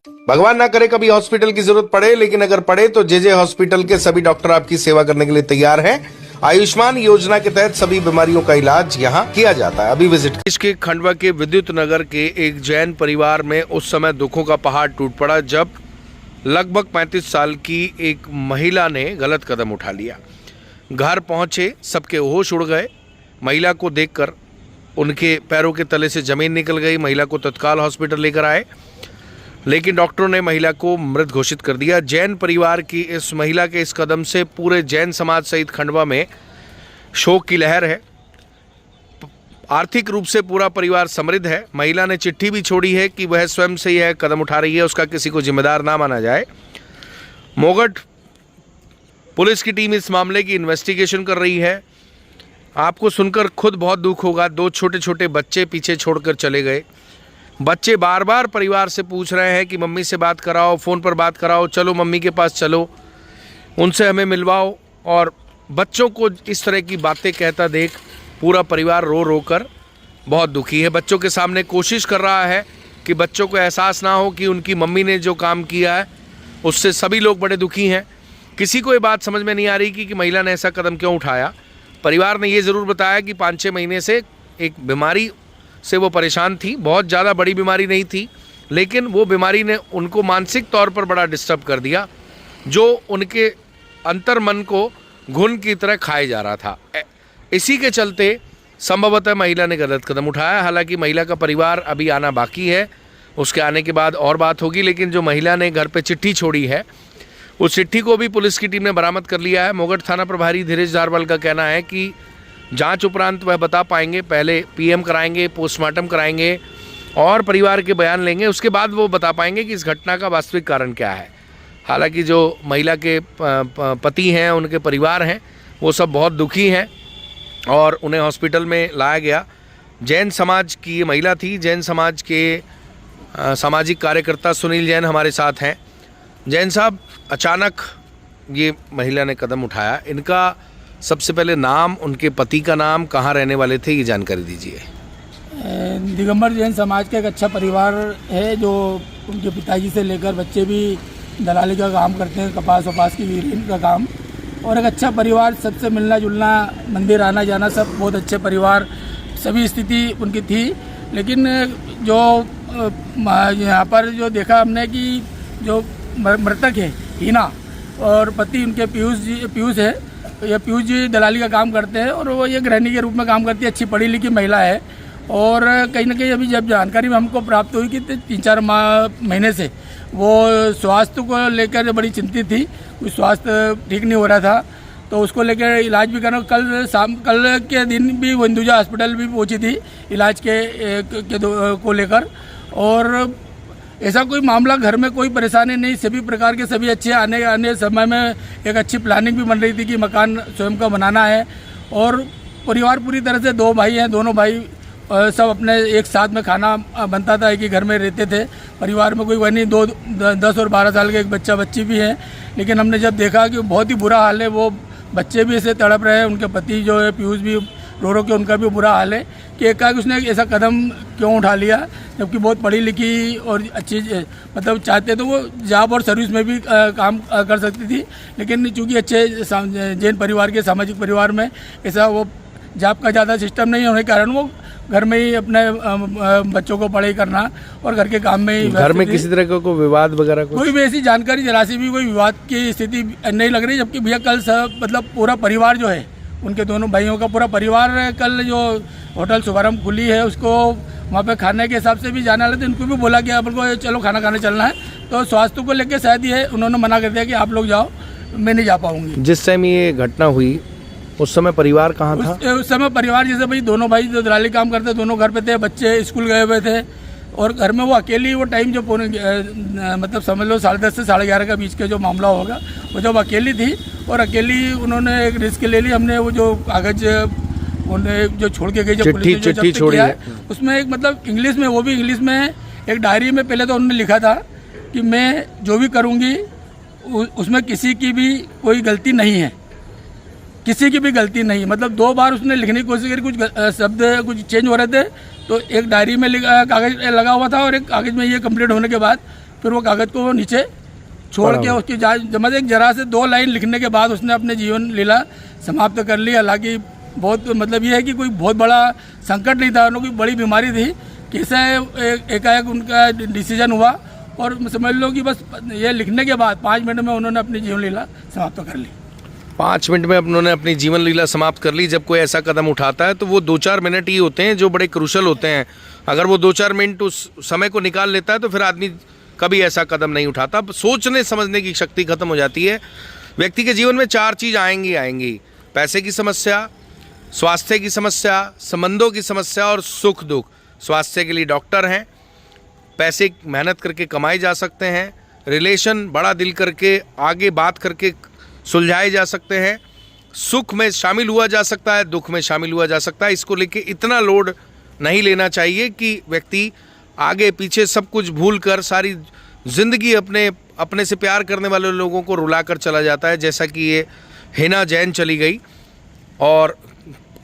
भगवान ना करे कभी हॉस्पिटल की जरूरत पड़े, लेकिन अगर पड़े तो जे हॉस्पिटल के सभी डॉक्टर आपकी सेवा करने के लिए तैयार हैं। आयुष्मान योजना के तहत सभी बीमारियों का इलाज यहां किया जाता है। अभी विजिट। देश के खंडवा के विद्युत नगर के एक जैन परिवार में उस समय दुखों का पहाड़ टूट पड़ा जब लगभग 35 साल की एक महिला ने गलत कदम उठा लिया। घर पहुंचे, सबके होश उड़ गए। महिला को देखकर उनके पैरों के तले से जमीन निकल गई। महिला को तत्काल हॉस्पिटल लेकर आए, लेकिन डॉक्टरों ने महिला को मृत घोषित कर दिया। जैन परिवार की इस महिला के इस कदम से पूरे जैन समाज सहित खंडवा में शोक की लहर है। आर्थिक रूप से पूरा परिवार समृद्ध है। महिला ने चिट्ठी भी छोड़ी है कि वह स्वयं से यह कदम उठा रही है, उसका किसी को जिम्मेदार ना माना जाए। मोगट पुलिस की टीम इस मामले की इन्वेस्टिगेशन कर रही है। आपको सुनकर खुद बहुत दुख होगा। 2 छोटे छोटे बच्चे पीछे छोड़कर चले गए। बच्चे बार बार परिवार से पूछ रहे हैं कि मम्मी से बात कराओ, फ़ोन पर बात कराओ, चलो मम्मी के पास चलो, उनसे हमें मिलवाओ। और बच्चों को इस तरह की बातें कहता देख पूरा परिवार रो रो कर बहुत दुखी है। बच्चों के सामने कोशिश कर रहा है कि बच्चों को एहसास ना हो कि उनकी मम्मी ने जो काम किया है उससे सभी लोग बड़े दुखी हैं। किसी को ये बात समझ में नहीं आ रही कि महिला ने ऐसा कदम क्यों उठाया। परिवार ने ये ज़रूर बताया कि 5-6 महीने से एक बीमारी से वो परेशान थी। बहुत ज़्यादा बड़ी बीमारी नहीं थी, लेकिन वो बीमारी ने उनको मानसिक तौर पर बड़ा डिस्टर्ब कर दिया, जो उनके अंतर मन को घुन की तरह खाए जा रहा था। इसी के चलते संभवतः महिला ने गलत कदम उठाया। हालांकि महिला का परिवार अभी आना बाकी है, उसके आने के बाद और बात होगी। लेकिन जो महिला ने घर पे चिट्ठी छोड़ी है, उस चिट्ठी को भी पुलिस की टीम ने बरामद कर लिया है। मोगट थाना प्रभारी धीरेश जारवाल का कहना है कि जांच उपरांत वह बता पाएंगे। पहले पीएम कराएंगे, पोस्टमार्टम कराएंगे और परिवार के बयान लेंगे, उसके बाद वो बता पाएंगे कि इस घटना का वास्तविक कारण क्या है। हालांकि जो महिला के पति हैं, उनके परिवार हैं, वो सब बहुत दुखी हैं और उन्हें हॉस्पिटल में लाया गया। जैन समाज की ये महिला थी। जैन समाज के सामाजिक कार्यकर्ता सुनील जैन हमारे साथ हैं। जैन साहब, अचानक ये महिला ने कदम उठाया, इनका सबसे पहले नाम, उनके पति का नाम, कहाँ रहने वाले थे, ये जानकारी दीजिए। दिगंबर जैन समाज का एक अच्छा परिवार है, जो उनके पिताजी से लेकर बच्चे भी दलाली का काम करते हैं, कपास वपास की वीरिन का काम, और एक अच्छा परिवार, सबसे मिलना जुलना, मंदिर आना जाना, सब बहुत अच्छे परिवार, सभी स्थिति उनकी थी। लेकिन जो यहाँ पर जो देखा हमने कि जो मृतक है हीना और पति उनके पीयूष है, ये पीयूष जी दलाली का काम करते हैं और वो ये गृहिणी के रूप में काम करती है। अच्छी पढ़ी लिखी महिला है और कहीं ना कहीं अभी जब जानकारी हमको प्राप्त हुई कि 3-4 महीने से वो स्वास्थ्य को लेकर बड़ी चिंतित थी। कुछ स्वास्थ्य ठीक नहीं हो रहा था, तो उसको लेकर इलाज भी करना। कल के दिन भी वो हिंदुजा हॉस्पिटल भी पहुंची थी इलाज को लेकर। और ऐसा कोई मामला, घर में कोई परेशानी नहीं, सभी प्रकार के सभी अच्छे। आने समय में एक अच्छी प्लानिंग भी बन रही थी कि मकान स्वयं का बनाना है। और परिवार पूरी तरह से 2 भाई हैं, दोनों भाई सब अपने एक साथ में खाना बनता था, एक ही घर में रहते थे। परिवार में कोई वह नहीं, 10 और 12 साल के एक बच्ची भी है। लेकिन हमने जब देखा कि बहुत ही बुरा हाल है, वो बच्चे भी ऐसे तड़प रहे हैं, उनके पति जो है पीयूष भी रो के उनका भी बुरा हाल है कि एकाएक उसने ऐसा कदम क्यों उठा लिया, जबकि बहुत पढ़ी लिखी और अच्छी, मतलब चाहते तो वो जॉब और सर्विस में भी काम कर सकती थी। लेकिन चूँकि अच्छे जैन परिवार के, सामाजिक परिवार में ऐसा वो जॉब का ज़्यादा सिस्टम नहीं होने के कारण वो घर में ही अपने बच्चों को पढ़ाई करना और घर के काम में ही। घर में किसी तरह का कोई विवाद वगैरह कोई भी ऐसी जानकारी जरा सी भी कोई विवाद की स्थिति नहीं लग रही। जबकि भैया कल सब, मतलब पूरा परिवार जो है, उनके दोनों भाइयों का पूरा परिवार कल जो होटल शुभारंभ खुली है उसको वहाँ पे खाने के हिसाब से भी जाने वाले थे। उनको भी बोला कि अपन को चलो खाना खाने चलना है, तो स्वास्थ्य को लेकर शायद ये उन्होंने मना कर दिया कि आप लोग जाओ, मैं नहीं जा पाऊंगी। जिस टाइम ये घटना हुई उस समय परिवार कहाँ था? उस समय परिवार जैसे भाई दोनों भाई जो दलाली काम करते, दोनों घर पे थे, बच्चे स्कूल गए हुए थे और घर में वो अकेली, वो टाइम जो मतलब समझ लो 10:30 से 11:30 का बीच का जो मामला होगा, वो जब अकेली थी और अकेली उन्होंने एक रिस्क ले ली। हमने वो जो कागज उन्हें जो छोड़ के गई, जो पुलिस ने जो जब्त किया है, उसमें एक मतलब इंग्लिश में, वो भी इंग्लिश में एक डायरी में पहले तो उन्होंने लिखा था कि मैं जो भी करूँगी उसमें किसी की भी कोई गलती नहीं है, किसी की भी गलती नहीं। मतलब 2 बार उसने लिखने की कोशिश करी, कुछ शब्द कुछ चेंज हो रहे थे, तो एक डायरी में कागज लगा हुआ था और एक कागज में ये कंप्लीट होने के बाद फिर वो कागज़ को वो नीचे छोड़ के उसकी मतलब एक जरा से 2 लाइन लिखने के बाद उसने अपने जीवन लीला समाप्त कर ली। हालांकि बहुत मतलब ये है कि कोई बहुत बड़ा संकट नहीं था, उन्हें कोई बड़ी बीमारी थी, कैसे एकाएक उनका डिसीजन हुआ और समझ लो कि बस ये लिखने के बाद 5 मिनट में उन्होंने अपनी जीवन लीला समाप्त कर ली। 5 मिनट में उन्होंने अपनी जीवन लीला समाप्त कर ली। जब कोई ऐसा कदम उठाता है तो वो 2-4 मिनट ही होते हैं जो बड़े क्रूशल होते हैं। अगर वो 2-4 मिनट उस समय को निकाल लेता है तो फिर आदमी कभी ऐसा कदम नहीं उठाता। सोचने समझने की शक्ति खत्म हो जाती है। व्यक्ति के जीवन में 4 चीज़ आएंगी। पैसे की समस्या, स्वास्थ्य की समस्या, संबंधों की समस्या और सुख दुख। स्वास्थ्य के लिए डॉक्टर हैं, पैसे मेहनत करके कमाए जा सकते हैं, रिलेशन बड़ा दिल करके आगे बात करके सुलझाए जा सकते हैं, सुख में शामिल हुआ जा सकता है, दुख में शामिल हुआ जा सकता है। इसको लेके इतना लोड नहीं लेना चाहिए कि व्यक्ति आगे पीछे सब कुछ भूलकर सारी ज़िंदगी अपने से प्यार करने वाले लोगों को रुलाकर चला जाता है, जैसा कि ये हिना जैन चली गई। और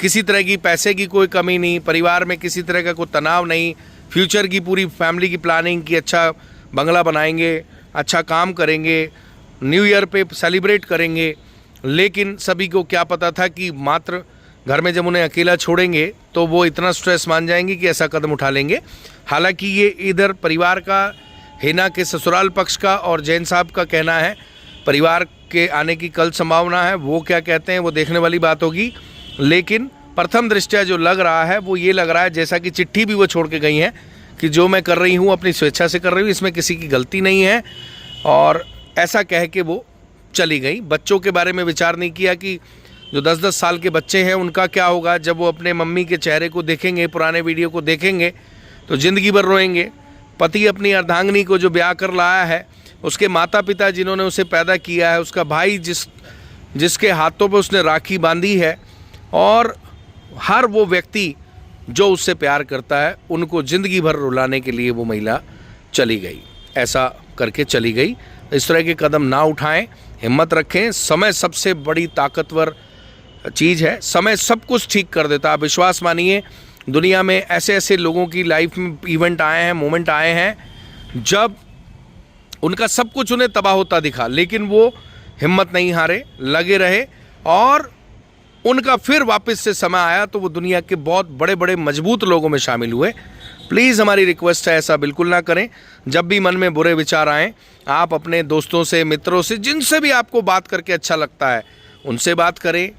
किसी तरह की पैसे की कोई कमी नहीं, परिवार में किसी तरह का कोई तनाव नहीं, फ्यूचर की पूरी फैमिली की प्लानिंग कि अच्छा बंगला बनाएंगे, अच्छा काम करेंगे, न्यू ईयर पे सेलिब्रेट करेंगे। लेकिन सभी को क्या पता था कि मात्र घर में जब उन्हें अकेला छोड़ेंगे तो वो इतना स्ट्रेस मान जाएंगे कि ऐसा कदम उठा लेंगे। हालांकि ये इधर परिवार का, हिना के ससुराल पक्ष का और जैन साहब का कहना है। परिवार के आने की कल संभावना है, वो क्या कहते हैं वो देखने वाली बात होगी। लेकिन प्रथम दृष्टया जो लग रहा है वो ये लग रहा है जैसा कि चिट्ठी भी वो छोड़ के गई हैं कि जो मैं कर रही हूँ अपनी स्वेच्छा से कर रही हूँ, इसमें किसी की गलती नहीं है, और ऐसा कह के वो चली गई। बच्चों के बारे में विचार नहीं किया कि जो 10-10 साल के बच्चे हैं उनका क्या होगा जब वो अपने मम्मी के चेहरे को देखेंगे, पुराने वीडियो को देखेंगे तो ज़िंदगी भर रोएंगे। पति अपनी अर्धांगिनी को जो ब्याह कर लाया है, उसके माता पिता जिन्होंने उसे पैदा किया है, उसका भाई जिसके हाथों पे उसने राखी बांधी है, और हर वो व्यक्ति जो उससे प्यार करता है, उनको ज़िंदगी भर रुलाने के लिए वो महिला चली गई। ऐसा करके चली गई। इस तरह के कदम ना उठाएं, हिम्मत रखें। समय सबसे बड़ी ताकतवर चीज़ है, समय सब कुछ ठीक कर देता है। आप विश्वास मानिए, दुनिया में ऐसे ऐसे लोगों की लाइफ में इवेंट आए हैं, मोमेंट आए हैं जब उनका सब कुछ उन्हें तबाह होता दिखा, लेकिन वो हिम्मत नहीं हारे, लगे रहे, और उनका फिर वापस से समय आया तो वो दुनिया के बहुत बड़े बड़े मजबूत लोगों में शामिल हुए। प्लीज़ हमारी रिक्वेस्ट है, ऐसा बिल्कुल ना करें। जब भी मन में बुरे विचार आएँ, आप अपने दोस्तों से, मित्रों से, जिनसे भी आपको बात करके अच्छा लगता है उनसे बात करें,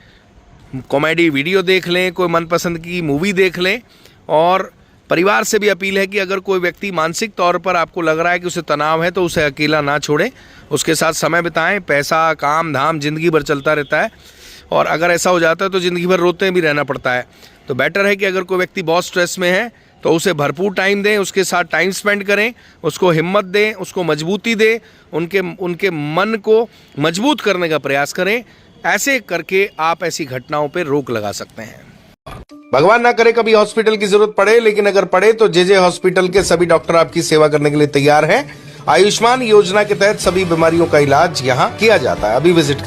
कॉमेडी वीडियो देख लें, कोई मनपसंद की मूवी देख लें। और परिवार से भी अपील है कि अगर कोई व्यक्ति मानसिक तौर पर आपको लग रहा है कि उसे तनाव है तो उसे अकेला ना छोड़ें, उसके साथ समय बिताएं। पैसा, काम धाम ज़िंदगी भर चलता रहता है, और अगर ऐसा हो जाता है तो ज़िंदगी भर रोते भी रहना पड़ता है। तो बेटर है कि अगर कोई व्यक्ति बहुत स्ट्रेस में है तो उसे भरपूर टाइम दें, उसके साथ टाइम स्पेंड करें, उसको हिम्मत दें, उसको मजबूती दें, उनके मन को मजबूत करने का प्रयास करें। ऐसे करके आप ऐसी घटनाओं पर रोक लगा सकते हैं। भगवान ना करे कभी हॉस्पिटल की जरूरत पड़े, लेकिन अगर पड़े तो जे हॉस्पिटल के सभी डॉक्टर आपकी सेवा करने के लिए तैयार हैं। आयुष्मान योजना के तहत सभी बीमारियों का इलाज यहाँ किया जाता है। अभी विजिट